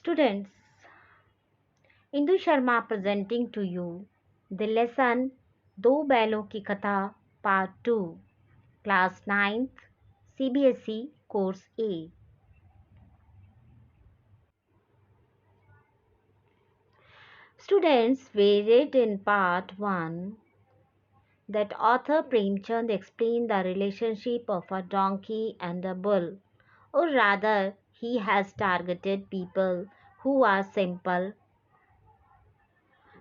Students, Indu Sharma presenting to you the lesson दो बैलों की कथा part 2 class 9th CBSE course A. Students, we read in part 1 that author Premchand explained the relationship of a donkey and a bull, or rather he has targeted people who are simple,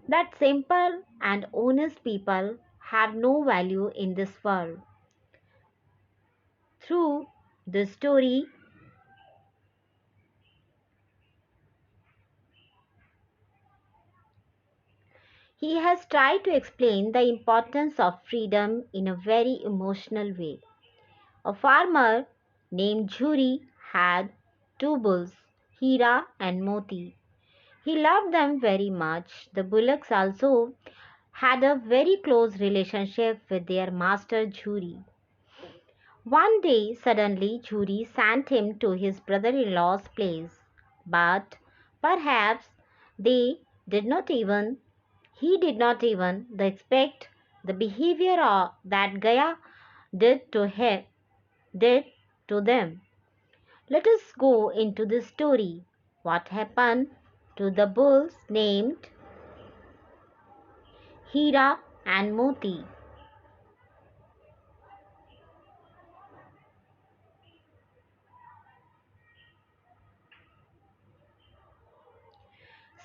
that simple and honest people have no value in this world. Through this story, he has tried to explain the importance of freedom in a very emotional way. A farmer named Jhuri had two bulls, Heera and Moti. He loved them very much. The bullocks also had a very close relationship with their master Jhuri. One day, suddenly, Jhuri sent him to his brother-in-law's place, but perhaps they did not even he did not even expect the behavior that Gaya did to them. Let us go into the story. What happened to the bulls named Heera and Moti?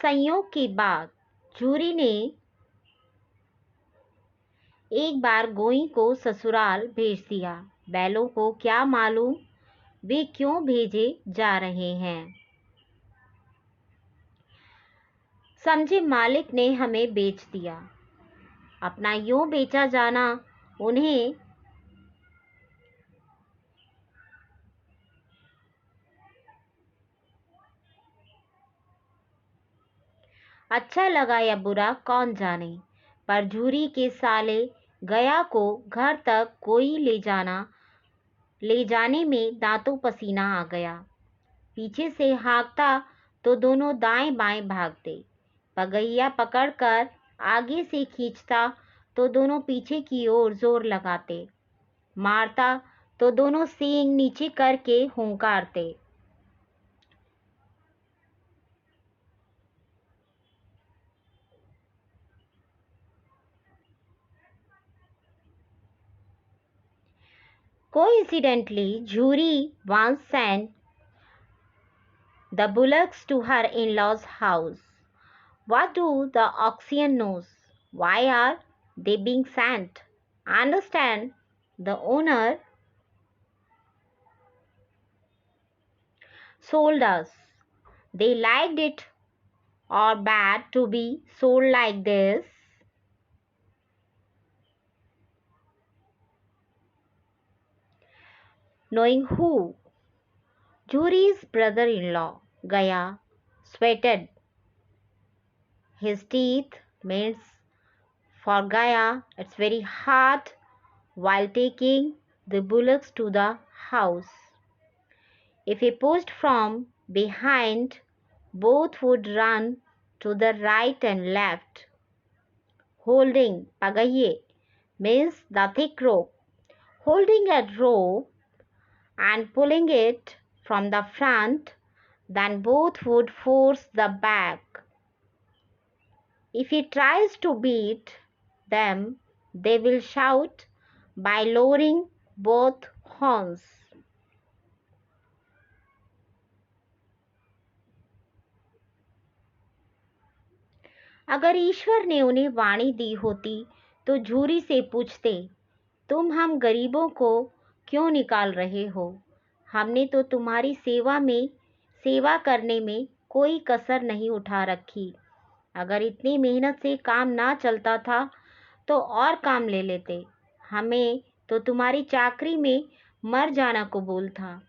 संयोग की बात, jury ने एक बार गोई को ससुराल भेज दिया। बैलों को क्या मालूम वे क्यों भेजे जा रहे हैं। समझे मालिक ने हमें बेच दिया। अपना यूं बेचा जाना उन्हें अच्छा लगा या बुरा कौन जाने, पर झूरी के साले गया को घर तक कोई ले जाने में दांतों पसीना आ गया। पीछे से हाँकता तो दोनों दाएं बाएं भागते, पगहिया पकड़कर आगे से खींचता तो दोनों पीछे की ओर जोर लगाते, मारता तो दोनों सींग नीचे करके हुंकारते। Coincidentally, Jhuri once sent the bullocks to her in-laws' house. What do the oxen know? Why are they being sent? Understand, the owner sold us. They liked it or bad to be sold like this. Knowing who? Jhuri's brother-in-law, Gaya, sweated. His teeth means for Gaya it's very hard while taking the bullocks to the house. If he pushed from behind, both would run to the right and left. Holding pagaye means the thick rope. Holding a rope and pulling it from the front, then both would force the back. If he tries to beat them, they will shout by lowering both horns. अगर ईश्वर ने उन्हें वाणी दी होती तो झूरी से पूछते, तुम हम गरीबों को क्यों निकाल रहे हो? हमने तो तुम्हारी सेवा करने में कोई कसर नहीं उठा रखी। अगर इतनी मेहनत से काम ना चलता था तो और काम ले लेते। हमें तो तुम्हारी चाकरी में मर जाना कबूल था।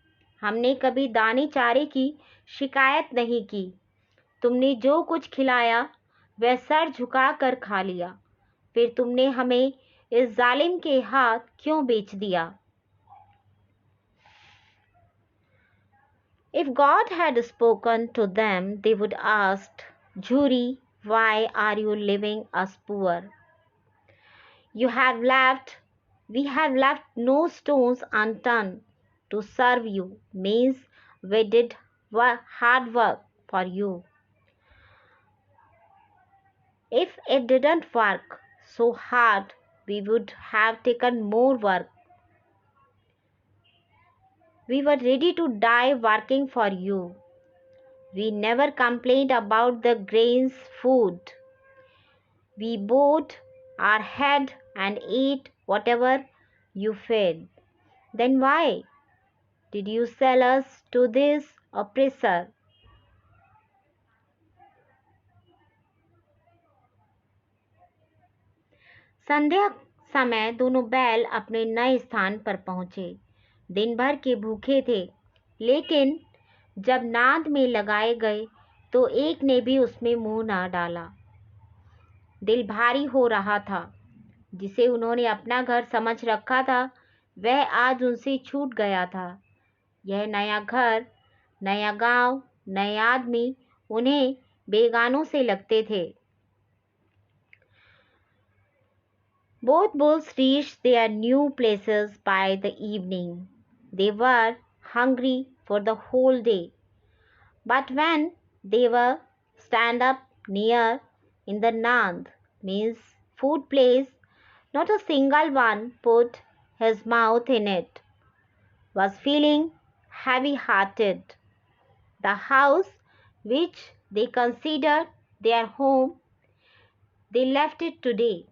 हमने कभी दाने चारे की शिकायत नहीं की। तुमने जो कुछ खिलाया वह सर झुका कर खा लिया। फिर तुमने हमें इस जालिम के हाथ क्यों बेच दिया? If God had spoken to them, they would ask, Jury, why are you leaving us poor? You have left, we have left no stones unturned to serve you, means we did hard work for you. If it didn't work so hard, we would have taken more work. We were ready to die working for you. We never complained about the grains food. We bowed our head and ate whatever you fed. Then why did you sell us to this oppressor? संध्या समय दोनों बैल अपने नए स्थान पर पहुंचे। दिन भर के भूखे थे, लेकिन जब नाद में लगाए गए तो एक ने भी उसमें मुंह न डाला। दिल भारी हो रहा था। जिसे उन्होंने अपना घर समझ रखा था, वह आज उनसे छूट गया था। यह नया घर, नया गांव, नए आदमी उन्हें बेगानों से लगते थे। Both bulls reached their new places by the evening. They were hungry for the whole day. But when they were stand up near in the Nand, means food place, not a single one put his mouth in it, was feeling heavy-hearted. The house which they considered their home, they left it today.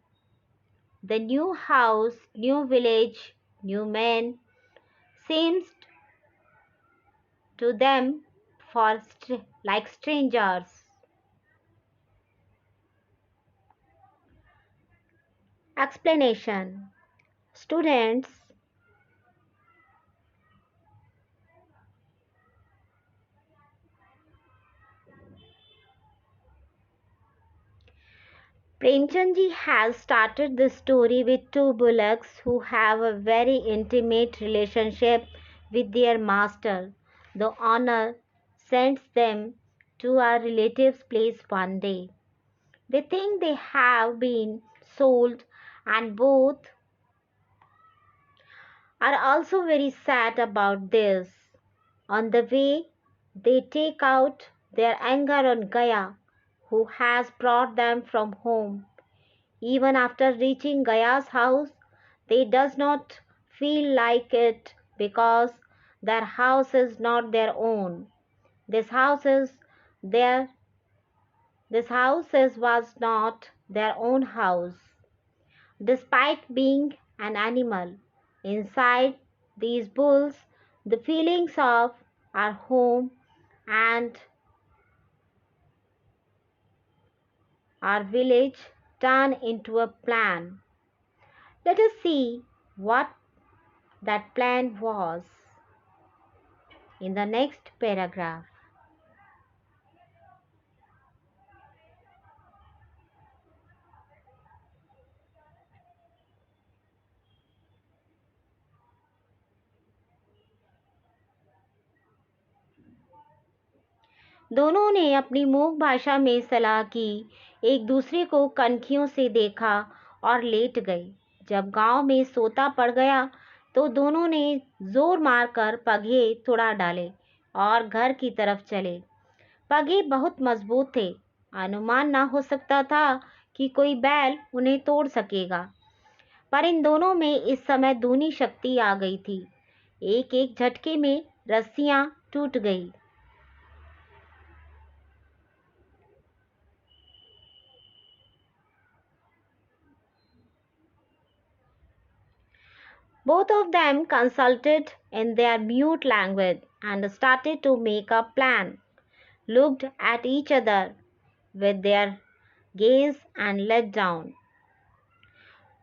The new house, new village, new men seems to them like strangers. Explanation. Students, Premchand Ji has started the story with two bullocks who have a very intimate relationship with their master. The owner sends them to a relative's place one day. They think they have been sold, and both are also very sad about this. On the way, they take out their anger on Gaya, who has brought them from home. Even after reaching Gaya's house, they does not feel like it because their house is not their own. This house is their this house was not their own house. Despite being an animal, inside these bulls, the feelings of our home and our village turn into a plan. Let us see what that plan was in the next paragraph. दोनों ने अपनी मूक भाषा में सलाह की, एक दूसरे को कनखियों से देखा और लेट गए। जब गांव में सोता पड़ गया तो दोनों ने जोर मारकर पगे तुड़ा डाले और घर की तरफ चले। पगे बहुत मजबूत थे, अनुमान ना हो सकता था कि कोई बैल उन्हें तोड़ सकेगा, पर इन दोनों में इस समय दूनी शक्ति आ गई थी। एक एक झटके में रस्सियां टूट गई। Both of them consulted in their mute language and started to make a plan, looked at each other with their gaze and let down.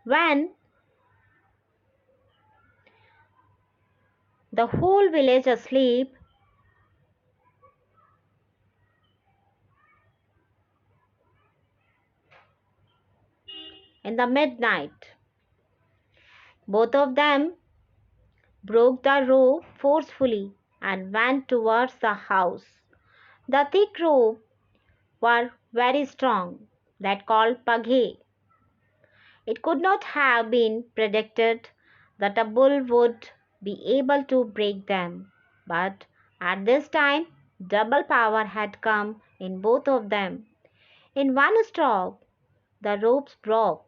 When the whole village asleep, in the midnight, both of them broke the rope forcefully and went towards the house. The thick rope were very strong, that called paghe. It could not have been predicted that a bull would be able to break them, but at this time double power had come in both of them. In one stroke, the ropes broke.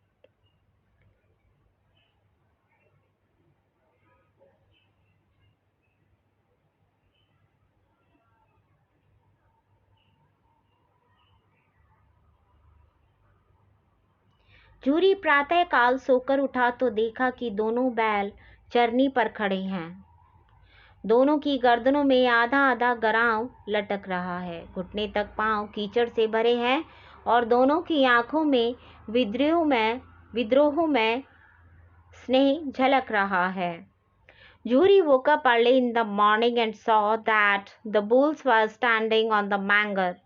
Jhuri प्रातः काल सोकर उठा तो देखा कि दोनों बैल चरनी पर खड़े हैं। दोनों की गर्दनों में आधा आधा गराव लटक रहा है, घुटने तक पांव कीचड़ से भरे हैं और दोनों की आंखों में विद्रोह में स्नेह झलक रहा है। Juri woke up early in the morning and saw that the bulls were standing on the manger.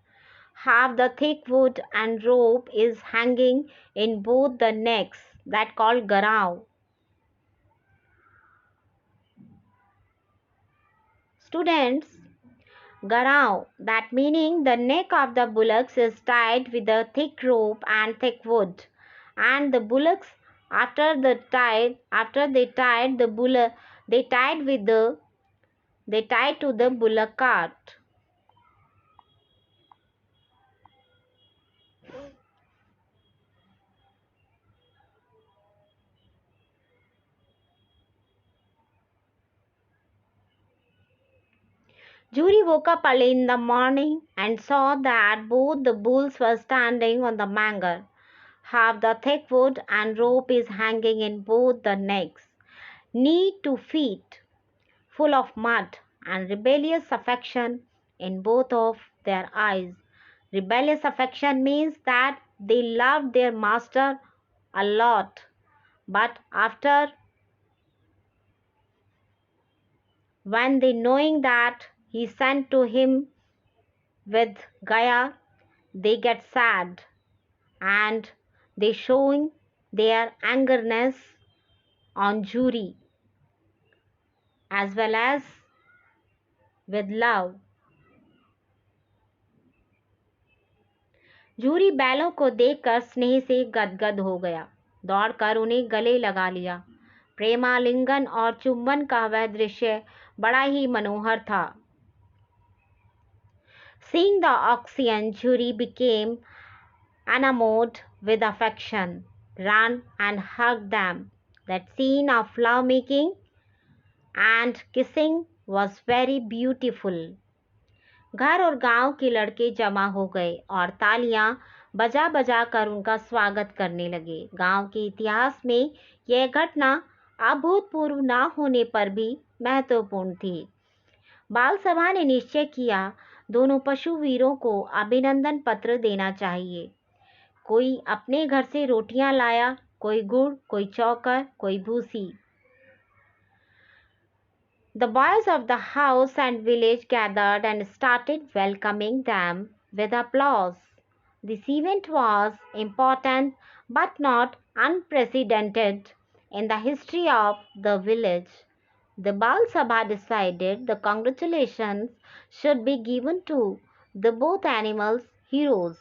Half the thick wood and rope is hanging in both the necks, that called garao. Students, garao, that meaning the neck of the bullocks is tied with a thick rope and thick wood, and the bullocks after they tied to the bullock cart. Juri woke up early in the morning and saw that both the bulls were standing on the manger. Half the thick wood and rope is hanging in both the necks, knee to feet, full of mud, and rebellious affection in both of their eyes. Rebellious affection means that they loved their master a lot, but after when they knowing that he sent to him with Gaya, they get sad and they showing their angerness on Juri as well as with love. Jhuri बैलों को देखकर स्नेह से गदगद हो गया, दौड़कर उन्हें गले लगा लिया। प्रेमालिंगन और चुंबन का वह दृश्य बड़ा ही मनोहर था। Seeing the oxen, Juri became enamored with affection, ran and hugged them. That scene of love-making and kissing was very beautiful. घर और गांव के लड़के जमा हो गए और तालियां बजा बजा कर उनका स्वागत करने लगे। गांव के इतिहास में यह घटना अभूतपूर्व न होने पर भी महत्वपूर्ण थी। बाल सभा ने निश्चय किया दोनों पशु वीरों को अभिनंदन पत्र देना चाहिए। कोई अपने घर से रोटियां लाया, कोई गुड़, कोई चौकर, कोई भूसी। The boys of the house and village gathered and started welcoming them with applause. This event was important but not unprecedented in the history of the village. The Bal Sabha decided the congratulations should be given to the both animals' heroes.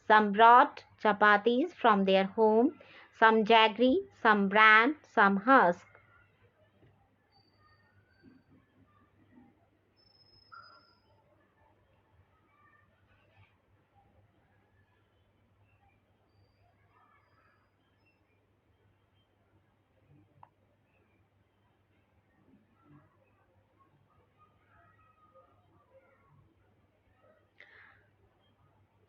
Some brought chapatis from their home, some jaggery, some bran, some husk.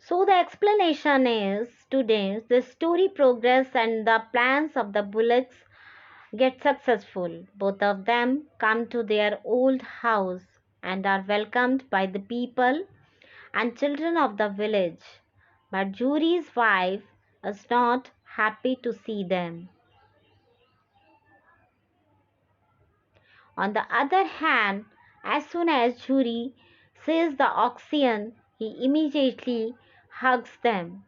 So the explanation is, students, the story progress and the plans of the bullocks get successful. Both of them come to their old house and are welcomed by the people and children of the village. But Juri's wife is not happy to see them. On the other hand, as soon as Juri sees the oxen, he immediately hugs them.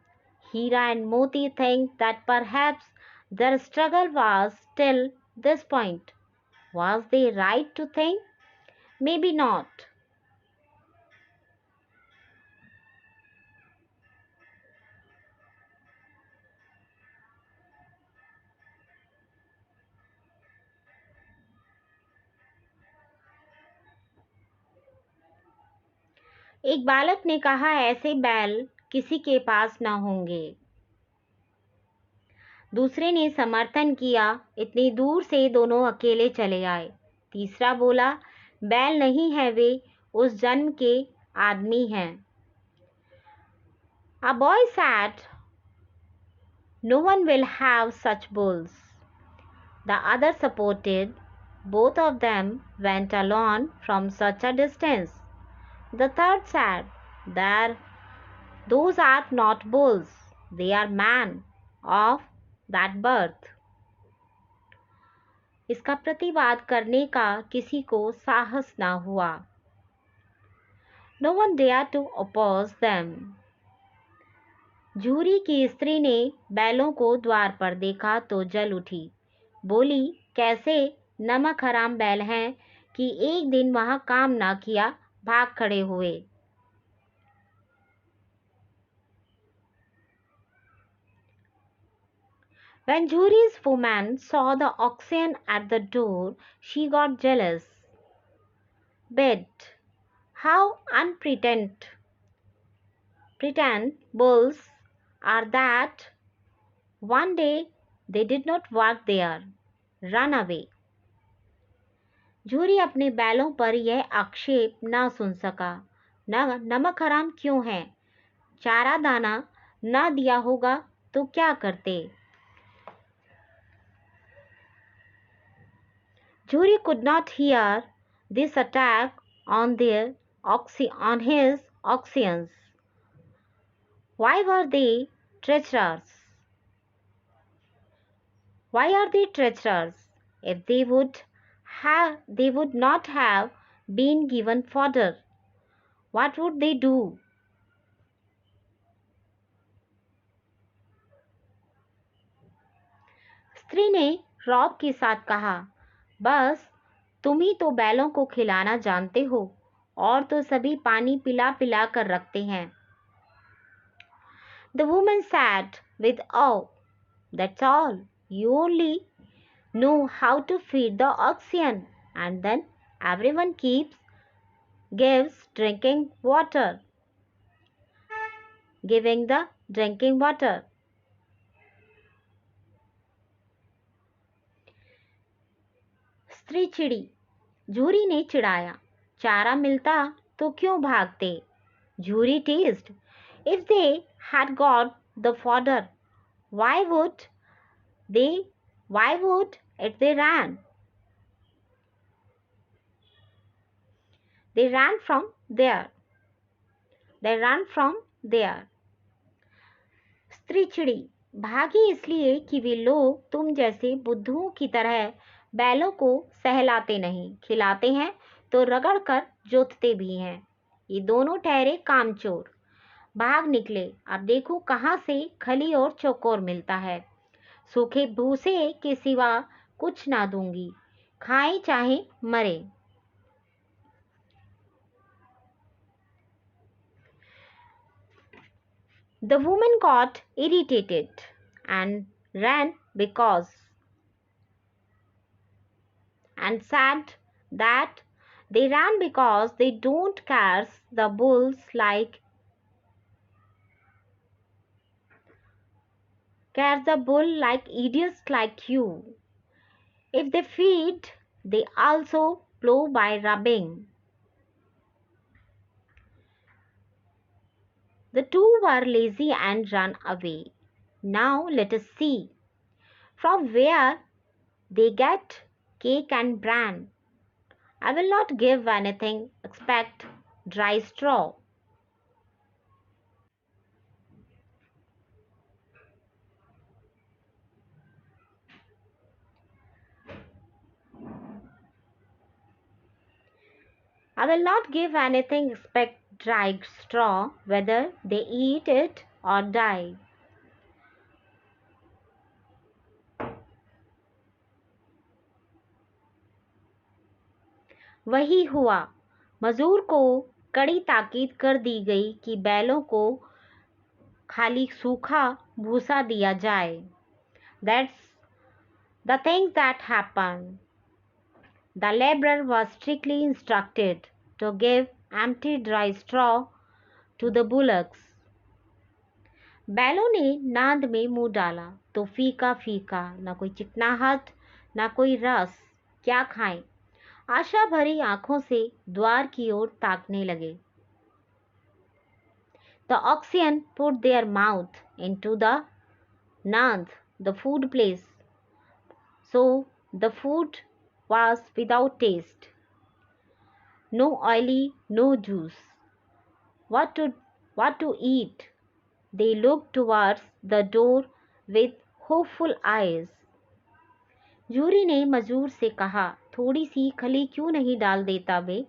Heera and Moti think that perhaps their struggle was till this point. Was they right to think Maybe not. एक बालक ने कहा, ऐसे बैल किसी के पास ना होंगे। दूसरे ने समर्थन किया, इतनी दूर से दोनों अकेले चले आए। तीसरा बोला, बैल नहीं है, वे उस जन्म के आदमी हैं। A boy said, no one will have such bulls. The other supported. Both of them went alone from such a distance. The third said, those are not bulls, they are men of that birth. इसका प्रतिवाद करने का किसी को साहस न हुआ। No one dared to oppose them. झूरी की स्त्री ने बैलों को द्वार पर देखा तो जल उठी। बोली, कैसे नमक हराम बैल हैं कि एक दिन वहां काम ना किया, भाग खड़े हुए। When Juri's woman saw the oxen at the door, she got jealous. But how unpretend bulls are that one day they did not work there, run away. झूरी अपने बैलों पर यह आक्षेप न सुन सका। नमक हराम क्यों है? चारा दाना न दिया होगा तो क्या करते? Juri could not hear this attack on his oxen. Why were they treacherous? Why are they treacherous? If they would not have been given fodder, what would they do? स्त्री ने रौब के साथ कहा, बस तुम ही तो बैलों को खिलाना जानते हो, और तो सभी पानी पिला पिला कर रखते हैं। The woman said with awe, that's all. You only know how to feed the oxen, and then everyone gives drinking water. Giving the drinking water. स्त्री चिड़ी। झूरी ने चिढ़ाया, चारा मिलता तो क्यों भागते? झूरी teased, if they had got the fodder, why would it they ran? They ran from there. स्त्री चिड़ी, भागी इसलिए कि वे लोग तुम जैसे बुद्धुओं की तरह बैलों को सहलाते नहीं, खिलाते हैं तो रगड़ कर जोतते भी हैं। ये दोनों ठहरे कामचोर, भाग निकले। अब देखो कहाँ से खली और चौकोर मिलता है। सूखे भूसे के सिवा कुछ ना दूंगी, खाए चाहे मरे। The woman got irritated and said that they ran because they don't curse the bulls like idiots like you. If they feed, they also plow by rubbing. The two were lazy and ran away. Now let us see from where they get cake and bran. I will not give anything except dry straw. I will not give anything except dry straw, whether they eat it or die. वही हुआ। मजदूर को कड़ी ताकीद कर दी गई कि बैलों को खाली सूखा भूसा दिया जाए। That's the thing that happened. The laborer was strictly instructed to give empty dry straw to the bullocks. बैलों ने नाद में मुंह डाला तो फीका फीका, न कोई चिकनाहट न कोई रस। क्या खाएं? आशा भरी आंखों से द्वार की ओर ताकने लगे। The oxen put their mouth into the naad, the food place. So the food was without taste. No oily, no juice. What to eat? They looked towards the door with hopeful eyes. Jhuri ने मजदूर से कहा, थोड़ी सी खली क्यों नहीं डाल देता वे?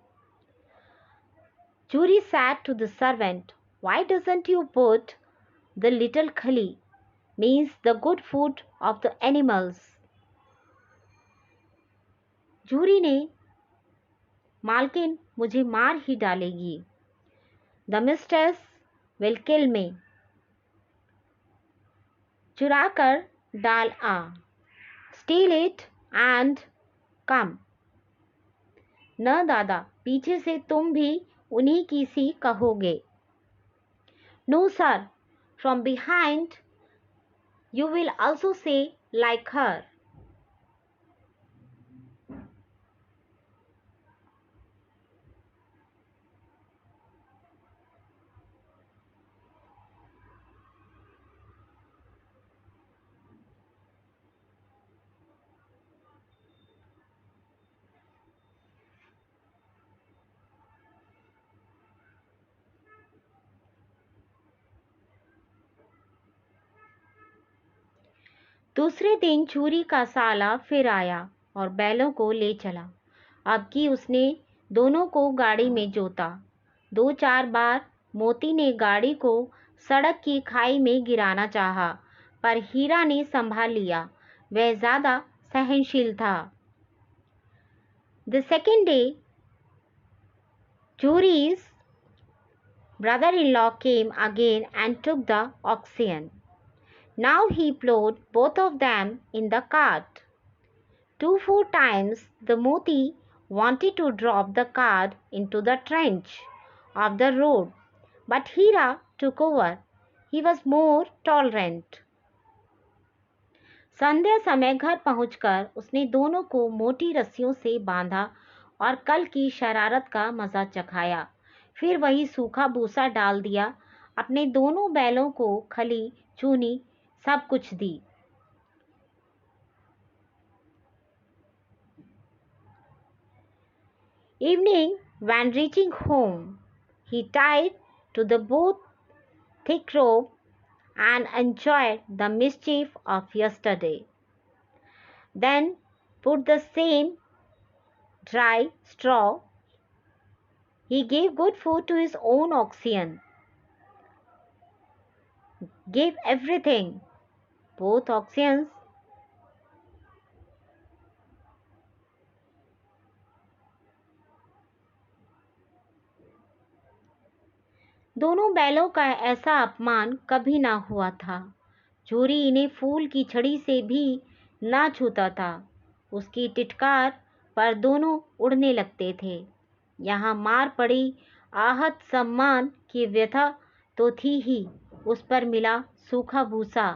Jury said to the servant, why doesn't you put the little khali, means the good food of the animals? Jhuri ने, मालकिन मुझे मार ही डालेगी। The mistress will kill me. चुरा कर डाल आ। Steal it and come. न दादा, पीछे से तुम भी उन्हीं की सी कहोगे। No sir, from behind you will also say like her. दूसरे दिन चूरी का साला फिर आया और बैलों को ले चला। अब की उसने दोनों को गाड़ी में जोता। 2-4 बार मोती ने गाड़ी को सड़क की खाई में गिराना चाहा, पर हीरा ने संभाल लिया। वह ज्यादा सहनशील था। The second day, Churi's brother-in-law came again and took the oxen. Now he plowed both of them in the cart. 2-4 times the Moti wanted to drop the cart into the trench of the road, but Heera took over. He was more tolerant. संध्या समय घर पहुंचकर उसने दोनों को मोटी रस्सियों से बांधा और कल की शरारत का मजा चखाया। फिर वही सूखा भूसा डाल दिया। अपने दोनों बैलों को खली, चूनी सब कुछ दी। Evening, when reaching home, he tied to the boat thick rope and enjoyed the mischief of yesterday. Then put the same dry straw. He gave good food to his own oxen. Gave everything. Both oxen दोनों बैलों का ऐसा अपमान कभी ना हुआ था। चोरी इन्हें फूल की छड़ी से भी ना छूता था। उसकी टिटकार पर दोनों उड़ने लगते थे। यहाँ मार पड़ी आहत सम्मान की व्यथा तो थी ही, उस पर मिला सूखा भूसा।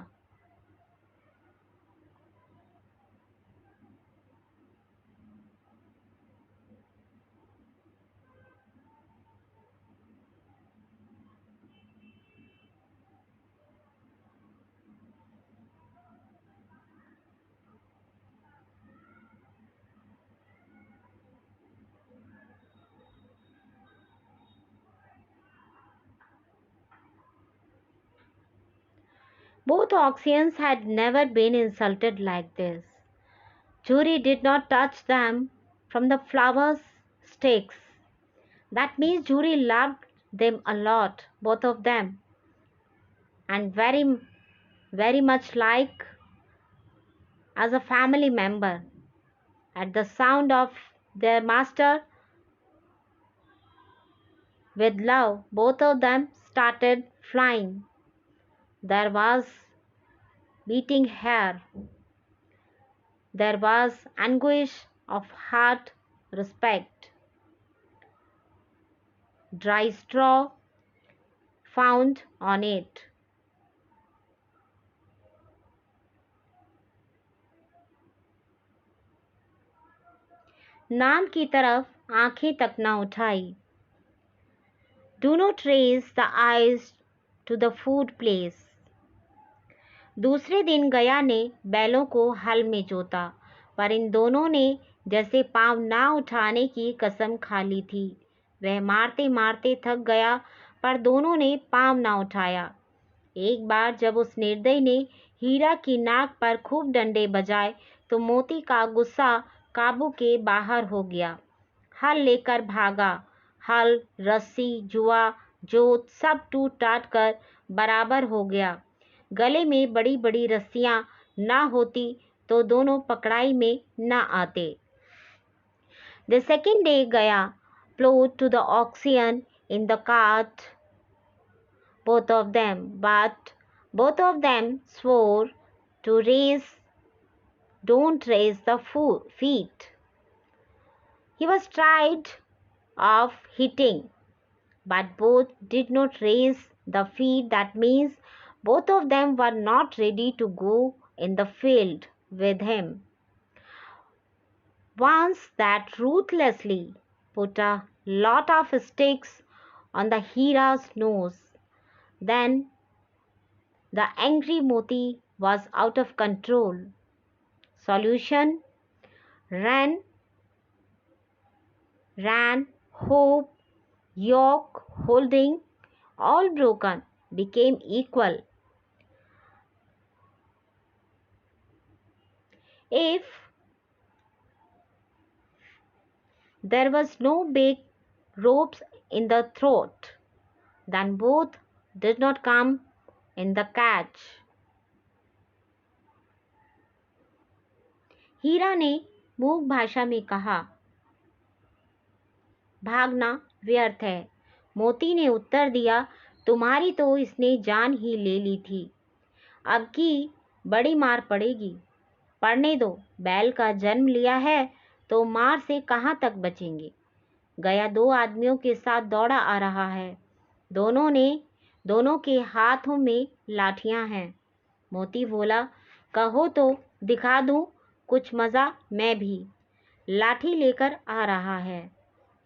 Both oxen had never been insulted like this. Churi did not touch them from the flower stakes. That means Churi loved them a lot, both of them, and very much like as a family member. At the sound of their master, With love, both of them started flying. There was beating hair. There was anguish of heart, respect. Dry straw found on it. नाम की तरफ आंखें तक न उठाई. Do not raise the eyes to the food place. दूसरे दिन गया ने बैलों को हल में जोता, पर इन दोनों ने जैसे पांव ना उठाने की कसम खा ली थी. वह मारते मारते थक गया, पर दोनों ने पांव ना उठाया. एक बार जब उस निर्दयी ने हीरा की नाक पर खूब डंडे बजाए तो मोती का गुस्सा काबू के बाहर हो गया. हल लेकर भागा. हल, रस्सी, जुआ, जोत सब टूट टाट कर बराबर हो गया. गले में बड़ी बड़ी रस्सियां ना होती तो दोनों पकड़ाई में न आते. The second day Gaya plowed to the oxen in the cart, but both of them swore to don't raise the feet. He was tired of hitting, but both did not raise the feet. That means both of them were not ready to go in the field with him. Once that ruthlessly put a lot of sticks on the Heera's nose. Then the angry Moti was out of control. Solution: ran, hope, yoke, holding, all broken, became equal. If there was no big ropes in the throat, then both did not come in the catch. हीरा ने मूक भाषा में कहा, भागना व्यर्थ है. मोती ने उत्तर दिया, तुम्हारी तो इसने जान ही ले ली थी. अब की बड़ी मार पड़ेगी. पड़ने दो. बैल का जन्म लिया है तो मार से कहाँ तक बचेंगे. गया दो आदमियों के साथ दौड़ा आ रहा है. दोनों के हाथों में लाठियां हैं. मोती बोला, कहो तो दिखा दूं कुछ मज़ा. मैं भी लाठी लेकर आ रहा है.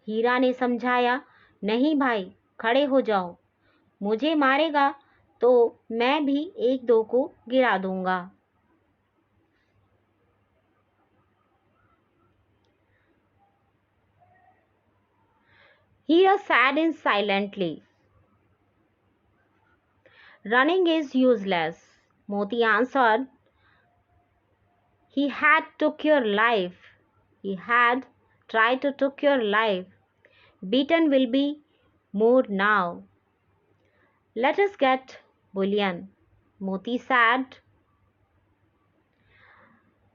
हीरा ने समझाया, नहीं भाई, खड़े हो जाओ. मुझे मारेगा तो मैं भी एक दो को गिरा दूंगा. Heera sat in silently. Running is useless. Moti answered, he had took your life. He had tried to took your life. Beaten will be more now. Let us get bullion. Moti said,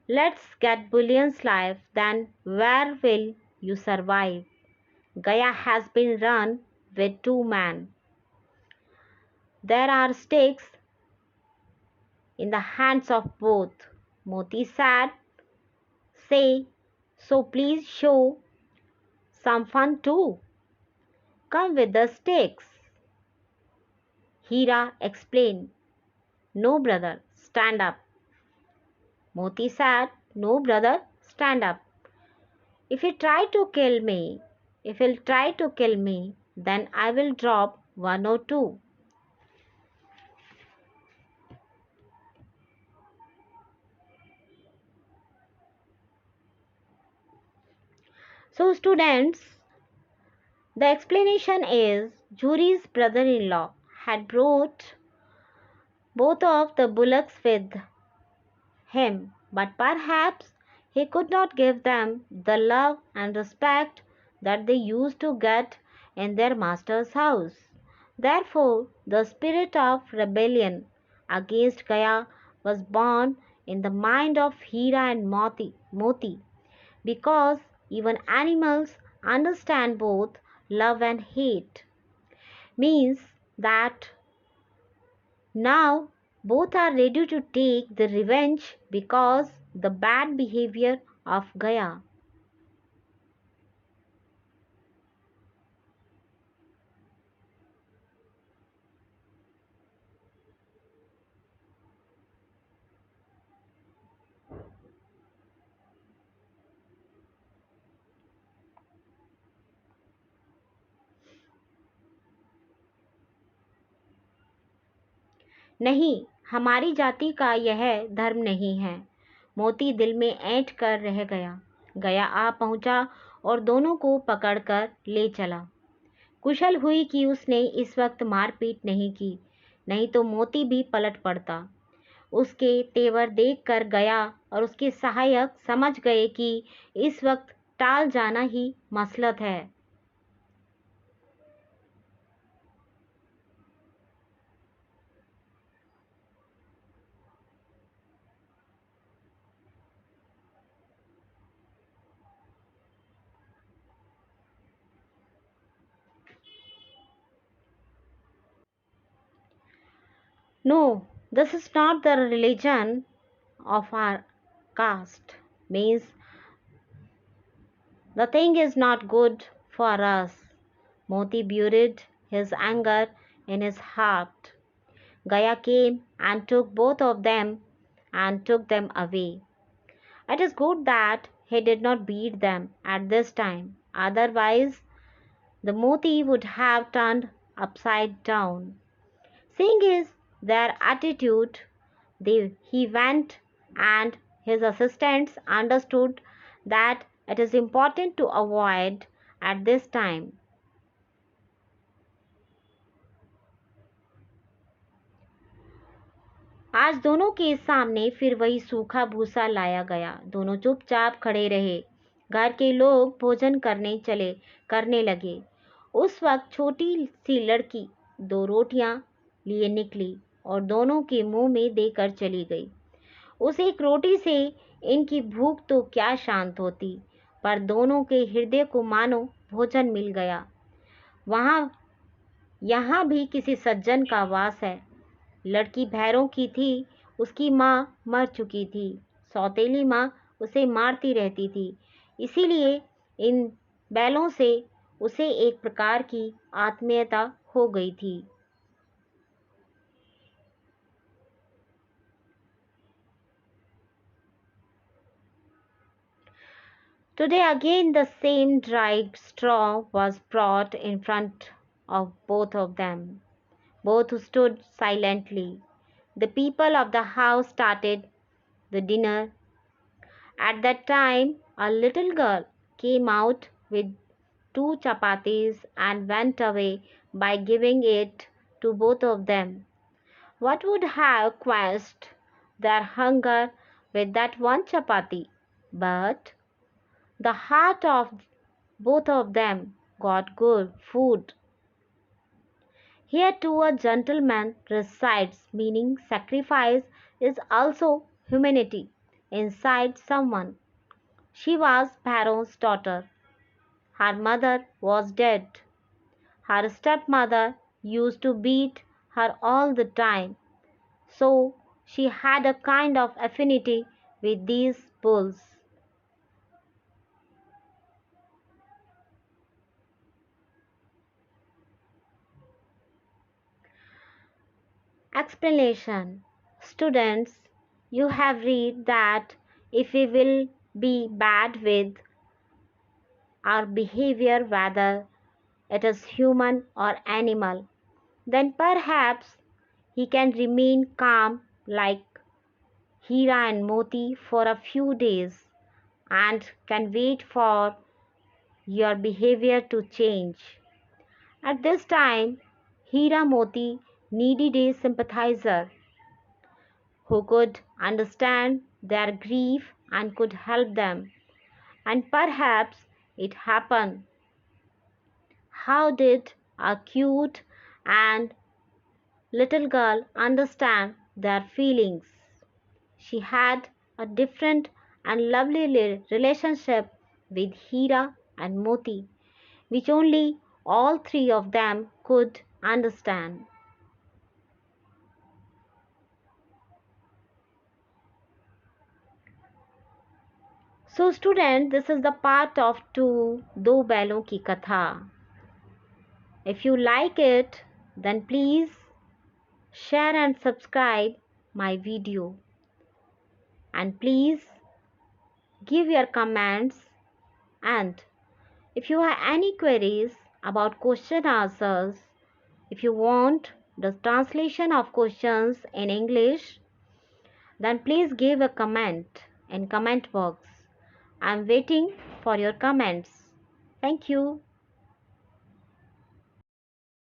let's get bullion's life, then where will you survive? Gaya has been run with 2 men. There are stakes in the hands of both. Moti said, say, so please show some fun too. Come with the stakes. Heera explained, no brother, stand up. Moti said, no brother, stand up. If he'll try to kill me, then I will drop 1 or 2. So students, the explanation is Juri's brother-in-law had brought both of the bullocks with him, but perhaps he could not give them the love and respect that they used to get in their master's house. Therefore, the spirit of rebellion against Gaya was born in the mind of Heera and Moti, because even animals understand both love and hate. means that now both are ready to take the revenge because the bad behavior of Gaya. नहीं, हमारी जाति का यह धर्म नहीं है। मोती दिल में ऐंठ कर रह गया। गया आ पहुंचा और दोनों को पकड़कर ले चला। कुशल हुई कि उसने इस वक्त मारपीट नहीं की, नहीं तो मोती भी पलट पड़ता। उसके तेवर देखकर गया और उसके सहायक समझ गए कि इस वक्त टाल जाना ही मसलत है। No, this is not the religion of our caste. Means the thing is not good for us. Moti buried his anger in his heart. Gaya came and took both of them and took them away. It is good that he did not beat them at this time. Otherwise, the Moti would have turned upside down. Seeing their attitude, he went and his assistants understood that it is important to avoid at this time. आज दोनों के सामने फिर वही सूखा भूसा लाया गया। दोनों चुपचाप खड़े रहे। घर के लोग भोजन करने लगे। उस वक्त छोटी सी लड़की 2 रोटियां लिए निकली और दोनों के मुंह में देकर चली गई। उस एक रोटी से इनकी भूख तो क्या शांत होती, पर दोनों के हृदय को मानो भोजन मिल गया। यहाँ भी किसी सज्जन का वास है। लड़की भैरों की थी, उसकी माँ मर चुकी थी। सौतेली माँ उसे मारती रहती थी, इसीलिए इन बैलों से उसे एक प्रकार की आत्मीयता हो गई थी। Today again the same dried straw was brought in front of both of them. Both stood silently. The people of the house started the dinner. At that time, a little girl came out with 2 chapatis and went away by giving it to both of them. What would have quenched their hunger with that 1 chapati? But the heart of both of them got good food. Here too a gentleman resides, meaning sacrifice is also humanity inside someone. She was Pharaoh's daughter. Her mother was dead. Her stepmother used to beat her all the time, so she had a kind of affinity with these bulls. Explanation. Students, you have read that if we will be bad with our behavior, whether it is human or animal, then perhaps he can remain calm like Heera and Moti for a few days and can wait for your behavior to change. At this time, Heera Moti needed a sympathizer who could understand their grief and could help them. And perhaps it happened. How did a cute and little girl understand their feelings? She had a different and lovely relationship with Heera and Moti, which only all 3 of them could understand. So student, this is the part of 2 दो बैलों की कथा. If you like it, then please share and subscribe my video. And please give your comments, and if you have any queries about question answers, if you want the translation of questions in English, then please give a comment in comment box. I'm waiting for your comments. Thank you.